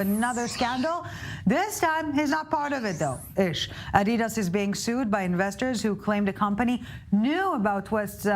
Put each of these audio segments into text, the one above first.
Another scandal. This time, he's not part of it, though. Adidas is being sued by investors who claim the company knew about West's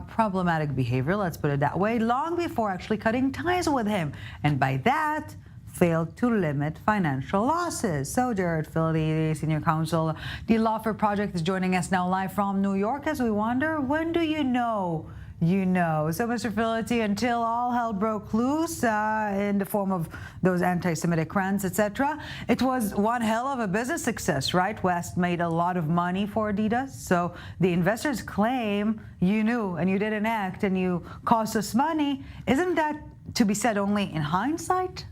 problematic behavior, let's put it that way, long before actually cutting ties with him. And by that, failed to limit financial losses. So Gerard Filitti, senior counsel, the law firm Project, is joining us now live from New York as we wonder, when do you know? You know. So, Mr. Filitti, until all hell broke loose in the form of those anti-Semitic rants, etc., it was one hell of a business success, right? West made a lot of money for Adidas. So the investors claim you knew and you didn't act and you cost us money. Isn't that to be said only in hindsight?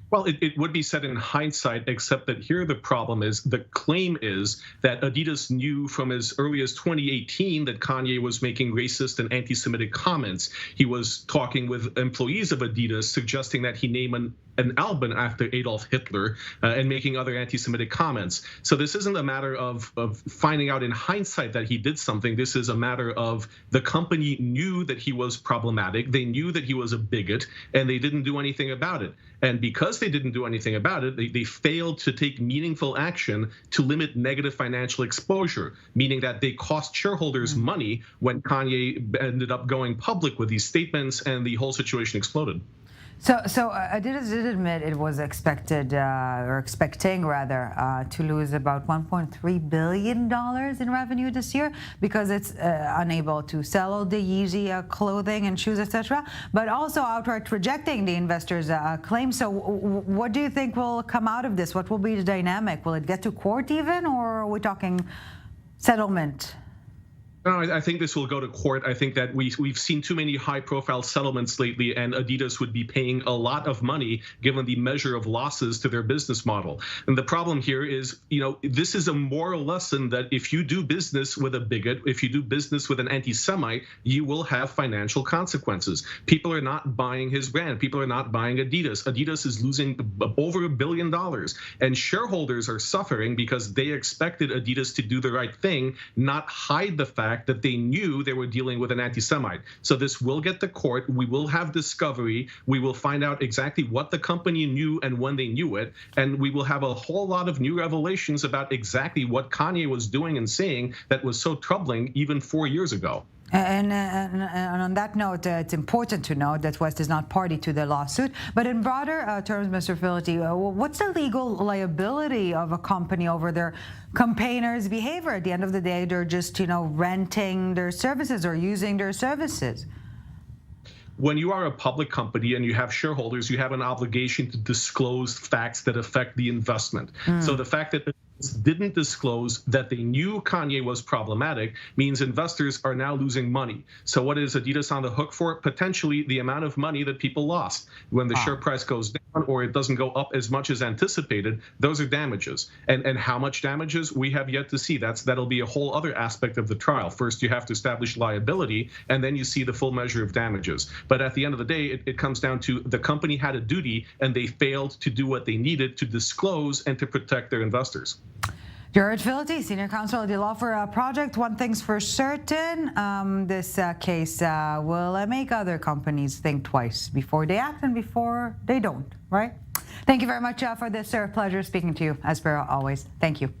Well, it would be said in hindsight, except that here the problem is, the claim is that Adidas knew from as early as 2018 that Kanye was making racist and anti-Semitic comments. He was talking with employees of Adidas, suggesting that he name an album after Adolf Hitler and making other anti-Semitic comments. So this isn't a matter of finding out in hindsight that he did something. This is a matter of the company knew that he was problematic. They knew that he was a bigot, and they didn't do anything about it. And because they didn't do anything about it, they failed to take meaningful action to limit negative financial exposure, meaning that they cost shareholders money when Kanye ended up going public with these statements and the whole situation exploded. So Adidas did admit it was expecting rather to lose about $1.3 billion in revenue this year because it's unable to sell all the Yeezy clothing and shoes, etc., but also outright rejecting the investors' claim. So what do you think will come out of this? What will be the dynamic? Will it get to court even, or are we talking settlement? No, I think this will go to court. I think that we've seen too many high-profile settlements lately, and Adidas would be paying a lot of money given the measure of losses to their business model. And the problem here is, this is a moral lesson that if you do business with a bigot, if you do business with an anti-Semite, you will have financial consequences. People are not buying his brand. People are not buying Adidas. Adidas is losing over $1 billion, and shareholders are suffering because they expected Adidas to do the right thing, not hide the fact that they knew they were dealing with an anti-Semite. So this will get to court. We will have discovery. We will find out exactly what the company knew and when they knew it. And we will have a whole lot of new revelations about exactly what Kanye was doing and saying that was so troubling even 4 years ago. And on that note, it's important to note that West is not party to the lawsuit. But in broader terms, Mr. Filitti, what's the legal liability of a company over their campaigners' behavior? At the end of the day, they're just, renting their services or using their services. When you are a public company and you have shareholders, you have an obligation to disclose facts that affect the investment. So the fact that didn't disclose that they knew Kanye was problematic means investors are now losing money. So what is Adidas on the hook for? Potentially the amount of money that people lost. When the share price goes down or it doesn't go up as much as anticipated, those are damages. And how much damages, we have yet to see. That'll be a whole other aspect of the trial. First, you have to establish liability, and then you see the full measure of damages. But at the end of the day, it comes down to the company had a duty, and they failed to do what they needed to disclose and to protect their investors. Gerard Filitti, senior counsel at the law firm Project. One thing's for certain, this case will make other companies think twice before they act and before they don't, right? Thank you very much for this, sir. Pleasure speaking to you, as per always. Thank you.